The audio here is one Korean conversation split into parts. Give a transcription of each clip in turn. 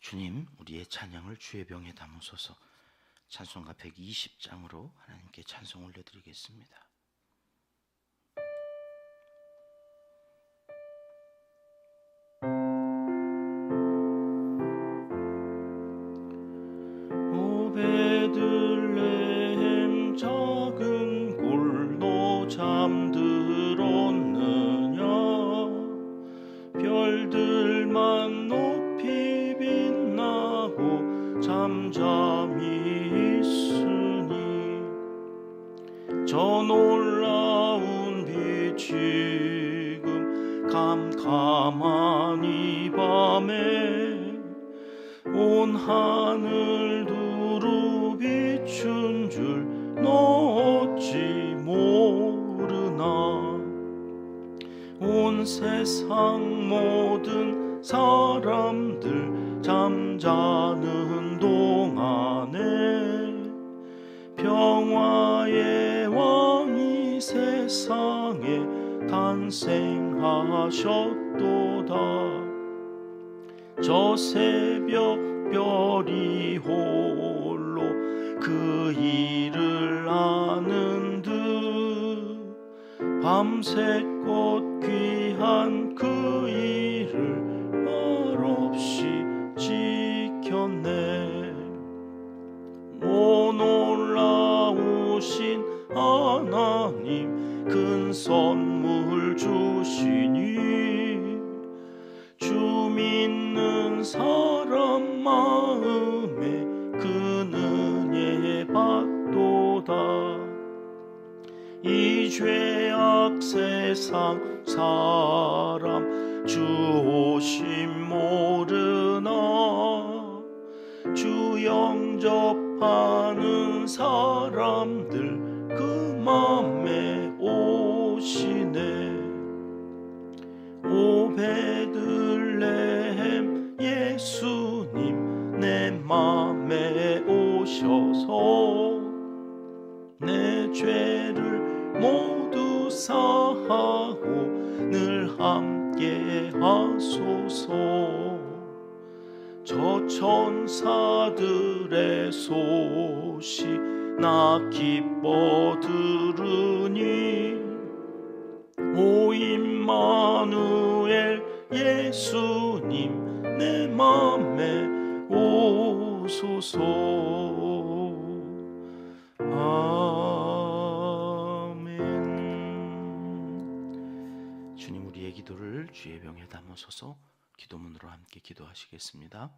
주님, 우리의 찬양을 주의 병에 담으소서. 찬송가 120장으로 하나님께 찬송 올려드리겠습니다. 오 베들레헴 작은 골로 잠들었느냐, 별들만 높이 빛나고 잠잠히 있으니 저 놀라운 빛 지금 캄캄한 이 밤에 온 하늘 두루 비춘 줄 너 어찌 모르나. 온 세상 모든 사람들 잠자는 동안에 평화의 왕이 세상에 탄생하셨도다. 저 새벽 별이 홀로 그 일을 아는 듯 밤새껏 귀한 그 일을 말없이 지켰네. 오 놀라우신 하나님, 큰 선물 주시니 주 믿는 사람 마음에 그 은혜 받도다. 이 죄악 세상 사람 주 오심 모르나. 주 영접하는 사람들 그 맘에 오시네. 오 베들레헴 예수님, 내 맘에 오셔서 내 죄를 모두 사하고 늘 함께 하소서. 저 천사들의 소식 나 기뻐 들으니 오 임마누엘 예수님, 내 맘에 오소서. 아멘. 주님, 우리의 기도를 주의 병에 담으소서. 기도문으로 함께 기도하시겠습니다.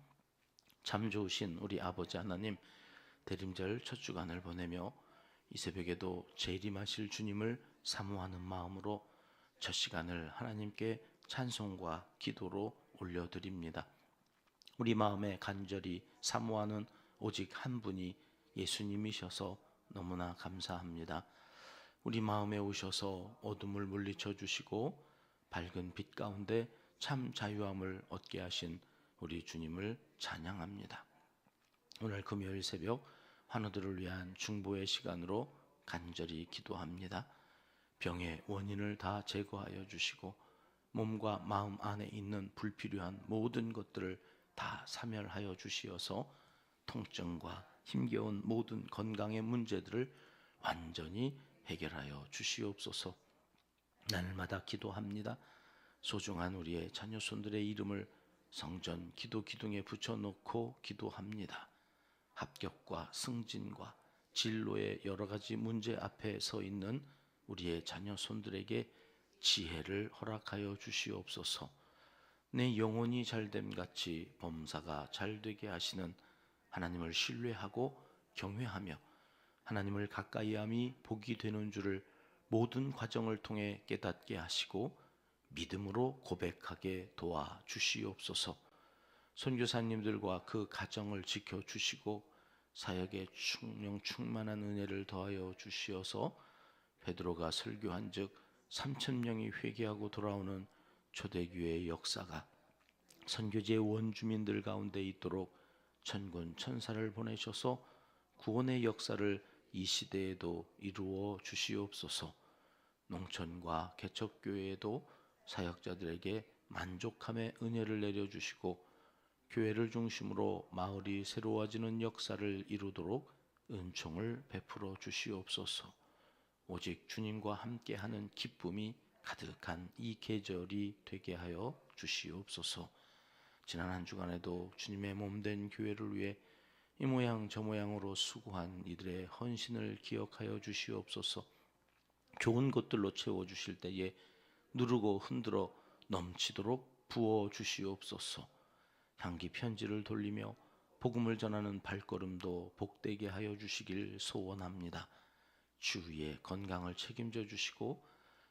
참 좋으신 우리 아버지 하나님, 대림절 첫 주간을 보내며 이 새벽에도 재림하실 주님을 사모하는 마음으로 첫 시간을 하나님께 찬송과 기도로 올려드립니다. 우리 마음에 간절히 사모하는 오직 한 분이 예수님이셔서 너무나 감사합니다. 우리 마음에 오셔서 어둠을 물리쳐 주시고 밝은 빛 가운데 참 자유함을 얻게 하신 우리 주님을 찬양합니다. 오늘 금요일 새벽 환우들을 위한 중보의 시간으로 간절히 기도합니다. 병의 원인을 다 제거하여 주시고 몸과 마음 안에 있는 불필요한 모든 것들을 다 사멸하여 주시어서 통증과 힘겨운 모든 건강의 문제들을 완전히 해결하여 주시옵소서. 날마다 기도합니다. 소중한 우리의 자녀손들의 이름을 성전 기도 기둥에 붙여놓고 기도합니다. 합격과 승진과 진로의 여러 가지 문제 앞에 서 있는 우리의 자녀손들에게 지혜를 허락하여 주시옵소서. 내 영혼이 잘됨 같이 범사가 잘되게 하시는 하나님을 신뢰하고 경외하며 하나님을 가까이함이 복이 되는 줄을 모든 과정을 통해 깨닫게 하시고 믿음으로 고백하게 도와주시옵소서. 선교사님들과 그 가정을 지켜주시고 사역에 충만한 은혜를 더하여 주시어서 베드로가 설교한 즉 3,000명이 회개하고 돌아오는 초대교회의 역사가 선교지의 원주민들 가운데 있도록 천군 천사를 보내셔서 구원의 역사를 이 시대에도 이루어 주시옵소서. 농촌과 개척교회에도 사역자들에게 만족함의 은혜를 내려주시고 교회를 중심으로 마을이 새로워지는 역사를 이루도록 은총을 베풀어 주시옵소서. 오직 주님과 함께하는 기쁨이 가득한 이 계절이 되게 하여 주시옵소서. 지난 한 주간에도 주님의 몸된 교회를 위해 이 모양 저 모양으로 수고한 이들의 헌신을 기억하여 주시옵소서. 좋은 것들로 채워주실 때에 누르고 흔들어 넘치도록 부어 주시옵소서. 향기 편지를 돌리며 복음을 전하는 발걸음도 복되게 하여 주시길 소원합니다. 주위의 건강을 책임져 주시고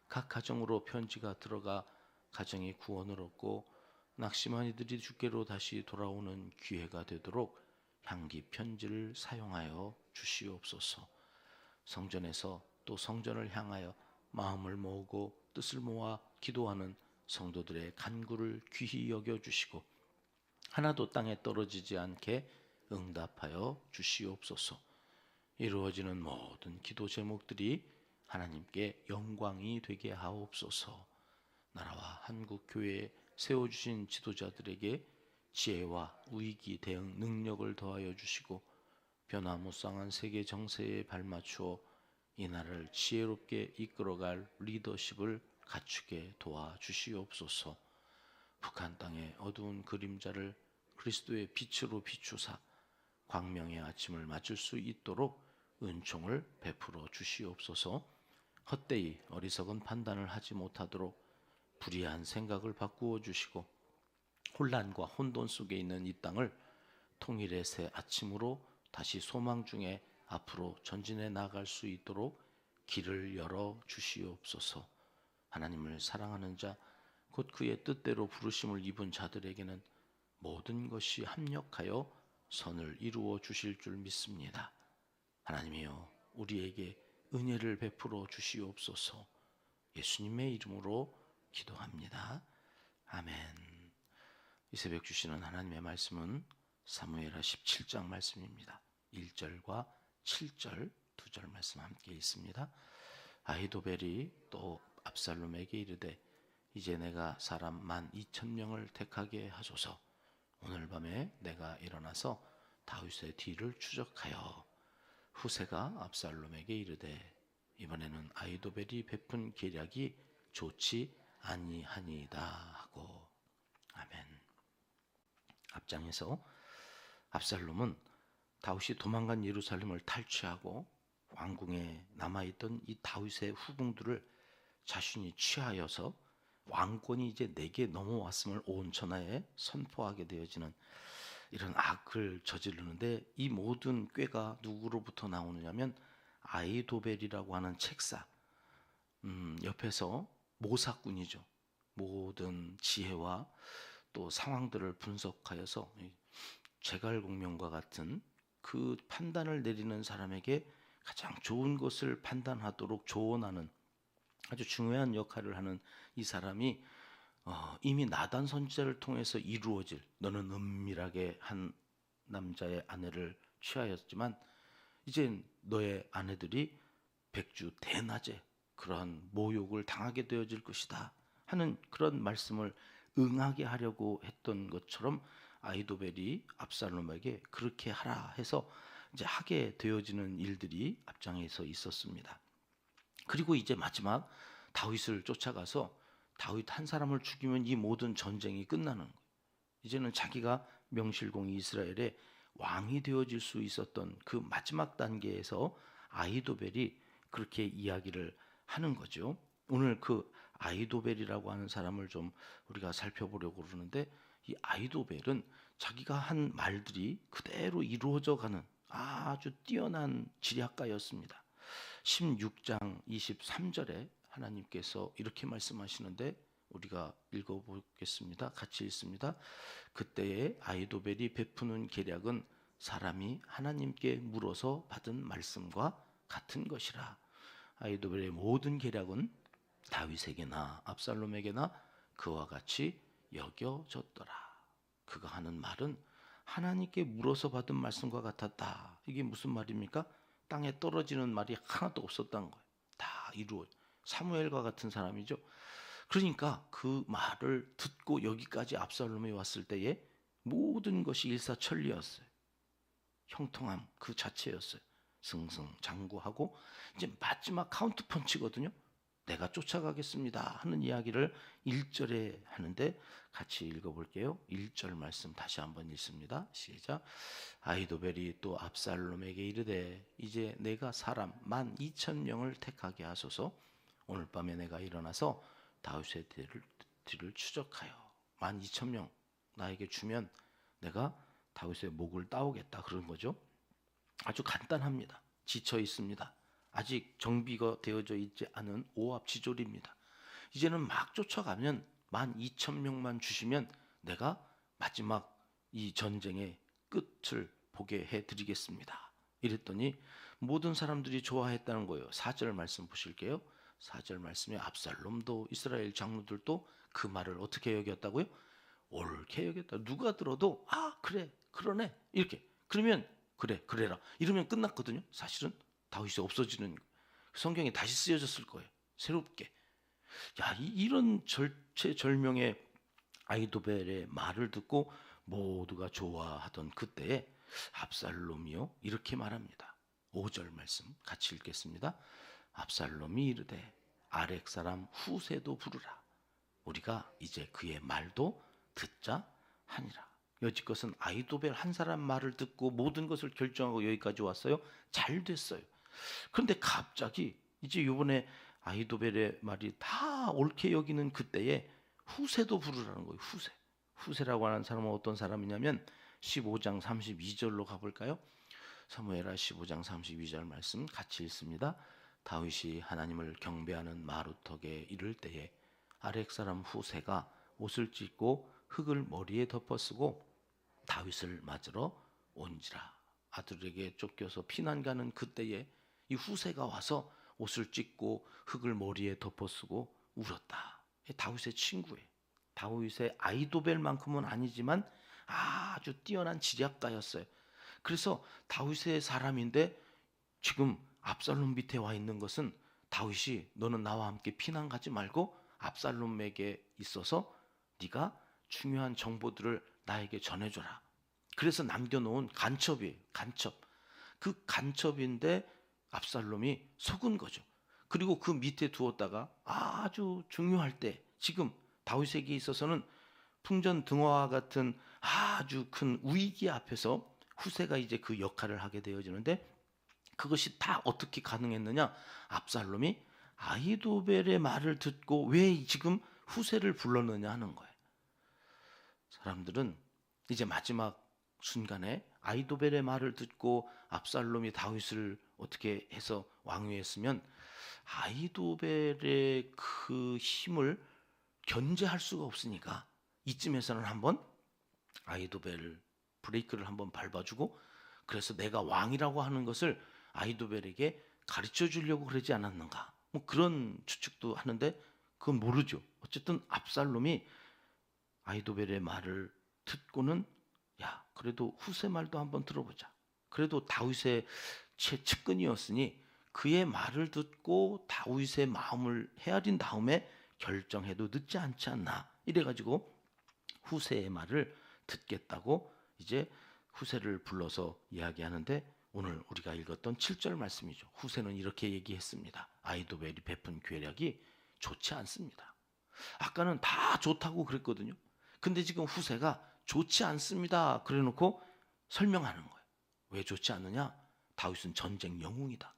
각 가정으로 편지가 들어가 가정이 구원을 얻고 낙심한 이들이 주께로 다시 돌아오는 기회가 되도록 향기 편지를 사용하여 주시옵소서. 성전에서 또 성전을 향하여 마음을 모으고 뜻을 모아 기도하는 성도들의 간구를 귀히 여겨주시고 하나도 땅에 떨어지지 않게 응답하여 주시옵소서. 이루어지는 모든 기도 제목들이 하나님께 영광이 되게 하옵소서. 나라와 한국교회에 세워주신 지도자들에게 지혜와 위기 대응 능력을 더하여 주시고 변화무쌍한 세계 정세에 발맞추어 이 나라를 지혜롭게 이끌어갈 리더십을 갖추게 도와주시옵소서. 북한 땅의 어두운 그림자를 그리스도의 빛으로 비추사 광명의 아침을 맞을 수 있도록 은총을 베풀어 주시옵소서. 헛되이 어리석은 판단을 하지 못하도록 불의한 생각을 바꾸어 주시고 혼란과 혼돈 속에 있는 이 땅을 통일의 새 아침으로 다시 소망 중에 앞으로 전진해 나갈 수 있도록 길을 열어 주시옵소서. 하나님을 사랑하는 자, 곧 그의 뜻대로 부르심을 입은 자들에게는 모든 것이 합력하여 선을 이루어 주실 줄 믿습니다. 하나님이여, 우리에게 은혜를 베풀어 주시옵소서. 예수님의 이름으로 기도합니다. 아멘. 이 새벽 주시는 하나님의 말씀은 사무엘하 17장 말씀입니다. 1절과 7절 두 절 말씀 함께 있습니다. 아히도벨이 또 압살롬에게 이르되 이제 내가 사람 12,000명을 택하게 하소서. 오늘 밤에 내가 일어나서 다윗의 뒤를 추적하여 후세가 압살롬에게 이르되 이번에는 아히도벨이 베푼 계략이 좋지 아니하니이다 하고. 아멘. 앞장에서 압살롬은 다윗이 도망간 예루살렘을 탈취하고 왕궁에 남아있던 이 다윗의 후궁들을 자신이 취하여서 왕권이 이제 내게 넘어왔음을 온 천하에 선포하게 되어지는 이런 악을 저지르는데, 이 모든 꾀가 누구로부터 나오느냐면 아히도벨이라고 하는 책사, 옆에서 모사꾼이죠. 모든 지혜와 또 상황들을 분석하여서 제갈공명과 같은 그 판단을 내리는 사람에게 가장 좋은 것을 판단하도록 조언하는 아주 중요한 역할을 하는 이 사람이 이미 나단 선지자를 통해서 이루어질, 너는 은밀하게 한 남자의 아내를 취하였지만 이제 너의 아내들이 백주 대낮에 그러한 모욕을 당하게 되어질 것이다 하는 그런 말씀을 응하게 하려고 했던 것처럼 아히도벨이 압살롬에게 그렇게 하라 해서 이제 하게 되어지는 일들이 앞장에서 있었습니다. 그리고 이제 마지막 다윗을 쫓아가서 다윗 한 사람을 죽이면 이 모든 전쟁이 끝나는 거예요. 이제는 자기가 명실공히 이스라엘의 왕이 되어질 수 있었던 그 마지막 단계에서 아히도벨이 그렇게 이야기를 하는 거죠. 오늘 그 아히도벨이라고 하는 사람을 좀 우리가 살펴보려고 그러는데, 이 아히도벨은 자기가 한 말들이 그대로 이루어져 가는 아주 뛰어난 지략가였습니다. 16장 23절에 하나님께서 이렇게 말씀하시는데 우리가 읽어보겠습니다. 같이 읽습니다. 그때에 아히도벨이 베푸는 계략은 사람이 하나님께 물어서 받은 말씀과 같은 것이라. 아히도벨의 모든 계략은 다윗에게나 압살롬에게나 그와 같이 여겨졌더라. 그가 하는 말은 하나님께 물어서 받은 말씀과 같았다. 이게 무슨 말입니까? 땅에 떨어지는 말이 하나도 없었다는 거예요. 다 이루어. 사무엘과 같은 사람이죠. 그러니까 그 말을 듣고 여기까지 압살롬이 왔을 때에 모든 것이 일사천리였어요. 형통함 그 자체였어요. 승승장구하고 이제 마지막 카운트 펀치거든요. 내가 쫓아가겠습니다 하는 이야기를 1절에 하는데 같이 읽어볼게요. 1절 말씀 다시 한번 읽습니다. 시작. 아히도벨이 또 압살롬에게 이르되 이제 내가 사람 12,000명을 택하게 하소서. 오늘 밤에 내가 일어나서 다윗의 뒤를 추적하여 12,000명 나에게 주면 내가 다윗의 목을 따오겠다 그런 거죠. 아주 간단합니다. 지쳐 있습니다. 아직 정비가 되어져 있지 않은 오합지졸입니다. 이제는 막 쫓아가면 12,000명만 주시면 내가 마지막 이 전쟁의 끝을 보게 해드리겠습니다. 이랬더니 모든 사람들이 좋아했다는 거예요. 4절 말씀 보실게요. 4절 말씀에 압살롬도 이스라엘 장로들도 그 말을 어떻게 여겼다고요? 옳게 여겼다. 누가 들어도 그래 그러네 이렇게 그러면 그래 그래라 이러면 끝났거든요. 사실은 다윗이 없어지는 성경에 다시 쓰여졌을 거예요. 새롭게. 이런 절체절명의 아히도벨의 말을 듣고 모두가 좋아하던 그때에 압살롬이요 이렇게 말합니다. 5절 말씀 같이 읽겠습니다. 압살롬이 이르되 아렉 사람 후세도 부르라. 우리가 이제 그의 말도 듣자 하니라. 여지껏은 아히도벨 한 사람 말을 듣고 모든 것을 결정하고 여기까지 왔어요. 잘 됐어요. 그런데 갑자기 이제 이번에 아히도벨의 말이 다 옳게 여기는 그때에 후세도 부르라는 거예요. 후세라고 하는 사람은 어떤 사람이냐면 15장 32절로 가볼까요? 사무엘하 15장 32절 말씀 같이 읽습니다. 다윗이 하나님을 경배하는 마루턱에 이를 때에 아렉 사람 후세가 옷을 찢고 흙을 머리에 덮어쓰고 다윗을 맞으러 온지라. 아들에게 쫓겨서 피난 가는 그때에 이 후세가 와서 옷을 찢고 흙을 머리에 덮어쓰고 울었다. 다윗의 친구예요. 다윗의 아히도벨만큼은 아니지만 아주 뛰어난 지략가였어요. 그래서 다윗의 사람인데 지금 압살롬 밑에 와 있는 것은 다윗이 너는 나와 함께 피난 가지 말고 압살롬에게 있어서 네가 중요한 정보들을 나에게 전해줘라. 그래서 남겨놓은 간첩이에요. 그 간첩인데 압살롬이 속은 거죠. 그리고 그 밑에 두었다가 아주 중요할 때 지금 다윗에게 있어서는 풍전등화와 같은 아주 큰 위기 앞에서 후세가 이제 그 역할을 하게 되어지는데 그것이 다 어떻게 가능했느냐? 압살롬이 아히도벨의 말을 듣고 왜 지금 후세를 불렀느냐 하는 거예요. 사람들은 이제 마지막 순간에 아히도벨의 말을 듣고 압살롬이 다윗을 어떻게 해서 왕위했으면 아히도벨의 그 힘을 견제할 수가 없으니까 이쯤에서는 한번 아히도벨 브레이크를 한번 밟아주고 그래서 내가 왕이라고 하는 것을 아히도벨에게 가르쳐 주려고 그러지 않았는가 뭐 그런 추측도 하는데 그건 모르죠. 어쨌든 압살롬이 아히도벨의 말을 듣고는 그래도 후세 말도 한번 들어보자. 그래도 다윗의 측근이었으니 그의 말을 듣고 다윗의 마음을 헤아린 다음에 결정해도 늦지 않지 않나. 이래가지고 후세의 말을 듣겠다고 이제 후세를 불러서 이야기하는데 오늘 우리가 읽었던 7절 말씀이죠. 후세는 이렇게 얘기했습니다. 아히도벨이 베푼 계략이 좋지 않습니다. 아까는 다 좋다고 그랬거든요. 근데 지금 후세가 좋지 않습니다. 그래놓고 설명하는 거예요. 왜 좋지 않느냐? 다윗은 전쟁 영웅이다.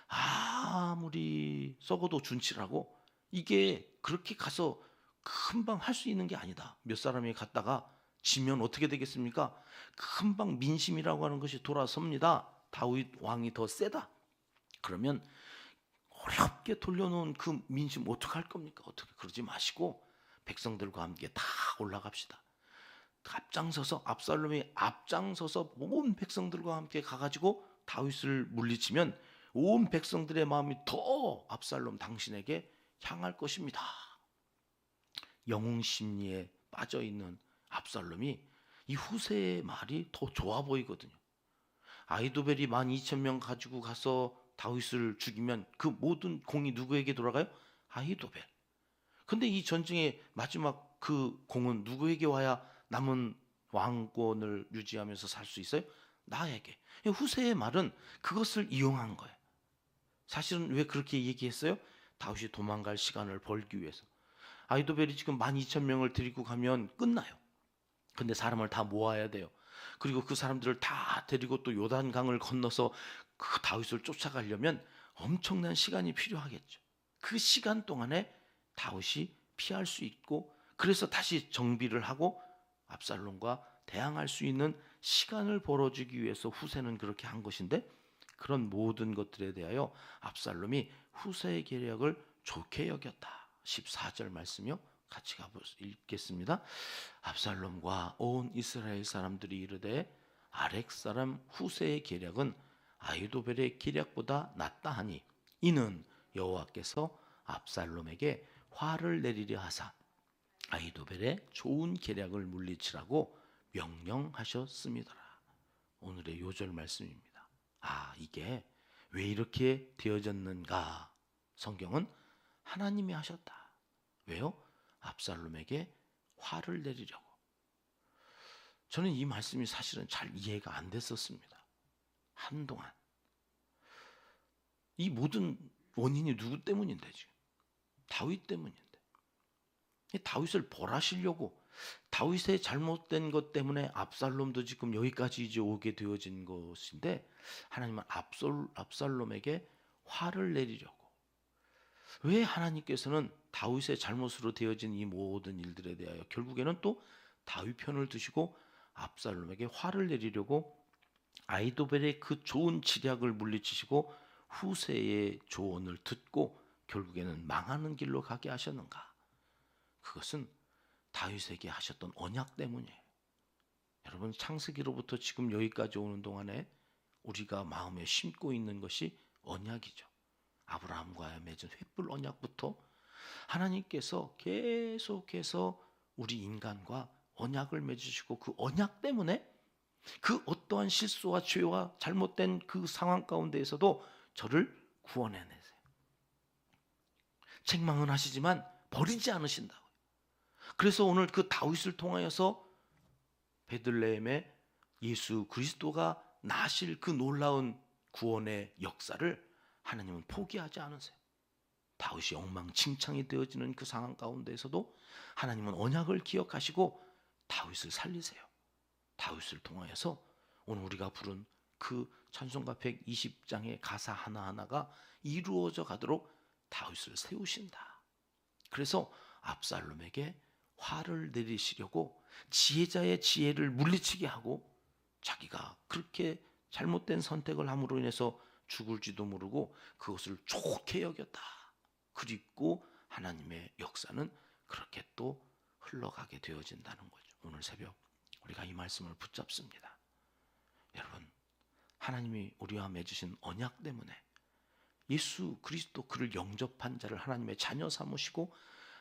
아무리 썩어도 준치라고 이게 그렇게 가서 금방 할 수 있는 게 아니다. 몇 사람이 갔다가 지면 어떻게 되겠습니까? 금방 민심이라고 하는 것이 돌아섭니다. 다윗 왕이 더 세다. 그러면 어렵게 돌려놓은 그 민심 어떡할 겁니까? 어떻게 그러지 마시고 백성들과 함께 다 올라갑시다. 앞장서서 압살롬이 앞장서서 온 백성들과 함께 가가지고 다윗을 물리치면 온 백성들의 마음이 더 압살롬 당신에게 향할 것입니다. 영웅 심리에 빠져 있는 압살롬이 이 후세의 말이 더 좋아 보이거든요. 아히도벨이 12,000명 가지고 가서 다윗을 죽이면 그 모든 공이 누구에게 돌아가요? 아히도벨. 근데 이 전쟁의 마지막 그 공은 누구에게 와야 남은 왕권을 유지하면서 살 수 있어요? 나에게. 후세의 말은 그것을 이용한 거예요. 사실은 왜 그렇게 얘기했어요? 다윗이 도망갈 시간을 벌기 위해서. 아이도벨이 지금 12,000명을 데리고 가면 끝나요. 근데 사람을 다 모아야 돼요. 그리고 그 사람들을 다 데리고 또 요단강을 건너서 그 다윗을 쫓아가려면 엄청난 시간이 필요하겠죠. 그 시간 동안에 다윗이 피할 수 있고, 그래서 다시 정비를 하고 압살롬과 대항할 수 있는 시간을 벌어주기 위해서 후세는 그렇게 한 것인데, 그런 모든 것들에 대하여 압살롬이 후세의 계략을 좋게 여겼다. 14절 말씀이요. 같이 읽겠습니다. 압살롬과 온 이스라엘 사람들이 이르되 아렉 사람 후세의 계략은 아히도벨의 계략보다 낫다 하니 이는 여호와께서 압살롬에게 화를 내리려 하사 아히도벨의 좋은 계략을 물리치라고 명령하셨습니다. 오늘의 요절 말씀입니다. 이게 왜 이렇게 되어졌는가? 성경은 하나님이 하셨다. 왜요? 압살롬에게 화를 내리려고. 저는 이 말씀이 사실은 잘 이해가 안 됐었습니다. 한동안. 이 모든 원인이 누구 때문인데 지금? 다윗 때문인데. 다윗을 벌하시려고, 다윗의 잘못된 것 때문에 압살롬도 지금 여기까지 이제 오게 되어진 것인데, 하나님은 압살롬에게 화를 내리려고. 왜 하나님께서는 다윗의 잘못으로 되어진 이 모든 일들에 대하여 결국에는 또 다윗 편을 두시고 압살롬에게 화를 내리려고 아히도벨의 그 좋은 지략을 물리치시고 후세의 조언을 듣고 결국에는 망하는 길로 가게 하셨는가? 그것은 다윗에게 하셨던 언약 때문이에요. 여러분, 창세기로부터 지금 여기까지 오는 동안에 우리가 마음에 심고 있는 것이 언약이죠. 아브라함과 맺은 횃불 언약부터 하나님께서 계속해서 우리 인간과 언약을 맺으시고, 그 언약 때문에 그 어떠한 실수와 죄와 잘못된 그 상황 가운데에서도 저를 구원해내세요. 책망은 하시지만 버리지 않으신다고요. 그래서 오늘 그 다윗을 통하여서 베들레헴에 예수 그리스도가 나실 그 놀라운 구원의 역사를 하나님은 포기하지 않으세요. 다윗이 엉망진창이 되어지는 그 상황 가운데에서도 하나님은 언약을 기억하시고 다윗을 살리세요. 다윗을 통하여서 오늘 우리가 부른 그 찬송가 120장의 가사 하나하나가 이루어져 가도록 다윗을 세우신다. 그래서 압살롬에게 화를 내리시려고 지혜자의 지혜를 물리치게 하고, 자기가 그렇게 잘못된 선택을 함으로 인해서 죽을지도 모르고 그것을 좋게 여겼다. 그리고 하나님의 역사는 그렇게 또 흘러가게 되어진다는 거죠. 오늘 새벽 우리가 이 말씀을 붙잡습니다. 여러분, 하나님이 우리와 맺으신 언약 때문에 예수 그리스도 그를 영접한 자를 하나님의 자녀 삼으시고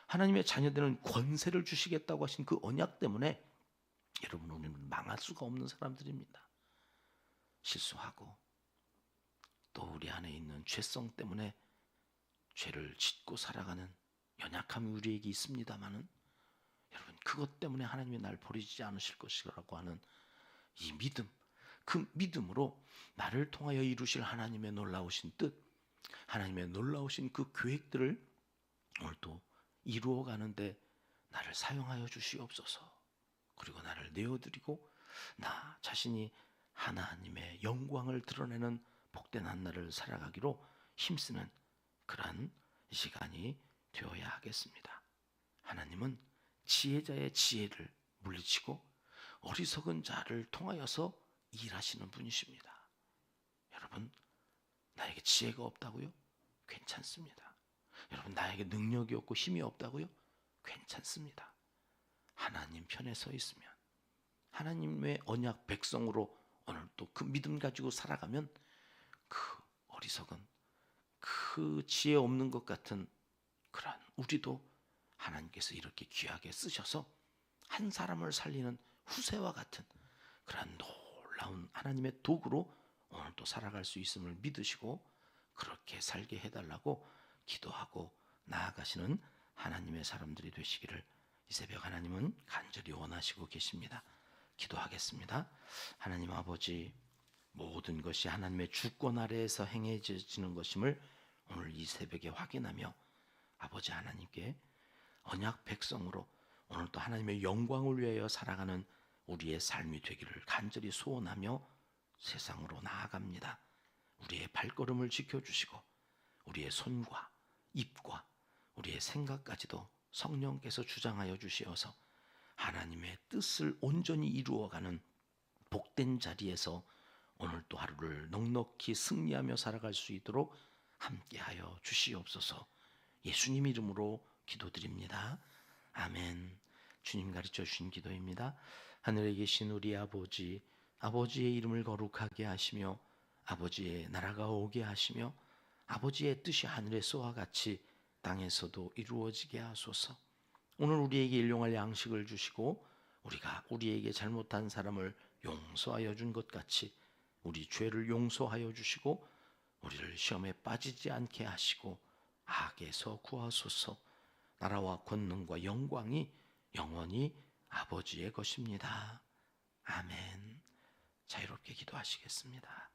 하나님의 자녀되는 권세를 주시겠다고 하신 그 언약 때문에 여러분, 우리는 망할 수가 없는 사람들입니다. 실수하고 또 우리 안에 있는 죄성 때문에 죄를 짓고 살아가는 연약함이 우리에게 있습니다마는, 여러분, 그것 때문에 하나님이 날 버리지 않으실 것이라고 하는 이 믿음, 그 믿음으로 나를 통하여 이루실 하나님의 놀라우신 뜻, 하나님의 놀라우신 그 계획들을 오늘도 이루어가는데 나를 사용하여 주시옵소서. 그리고 나를 내어드리고 나 자신이 하나님의 영광을 드러내는 복된 한 날을 살아가기로 힘쓰는 그러한 시간이 되어야 하겠습니다. 하나님은 지혜자의 지혜를 물리치고 어리석은 자를 통하여서 일하시는 분이십니다. 여러분, 나에게 지혜가 없다고요? 괜찮습니다. 여러분, 나에게 능력이 없고 힘이 없다고요? 괜찮습니다. 하나님 편에 서 있으면, 하나님의 언약 백성으로 오늘 또 그 믿음 가지고 살아가면, 그 어리석은, 그 지혜 없는 것 같은 그런 우리도 하나님께서 이렇게 귀하게 쓰셔서 한 사람을 살리는 후세와 같은 그런 놀라운 하나님의 도구로 오늘 또 살아갈 수 있음을 믿으시고 그렇게 살게 해달라고 기도하고 나아가시는 하나님의 사람들이 되시기를 이 새벽 하나님은 간절히 원하시고 계십니다. 기도하겠습니다. 하나님 아버지, 모든 것이 하나님의 주권 아래에서 행해지는 것임을 오늘 이 새벽에 확인하며 아버지 하나님께 언약 백성으로 오늘도 하나님의 영광을 위하여 살아가는 우리의 삶이 되기를 간절히 소원하며 세상으로 나아갑니다. 우리의 발걸음을 지켜주시고 우리의 손과 입과 우리의 생각까지도 성령께서 주장하여 주시어서 하나님의 뜻을 온전히 이루어가는 복된 자리에서 오늘 또 하루를 넉넉히 승리하며 살아갈 수 있도록 함께하여 주시옵소서. 예수님 이름으로 기도드립니다. 아멘. 주님 가르쳐 주신 기도입니다. 하늘에 계신 우리 아버지, 아버지의 이름을 거룩하게 하시며 아버지의 나라가 오게 하시며 아버지의 뜻이 하늘에서와 같이 땅에서도 이루어지게 하소서. 오늘 우리에게 일용할 양식을 주시고 우리가 우리에게 잘못한 사람을 용서하여 준 것 같이 우리 죄를 용서하여 주시고 우리를 시험에 빠지지 않게 하시고 악에서 구하소서. 나라와 권능과 영광이 영원히 아버지의 것입니다. 아멘. 자유롭게 기도하시겠습니다.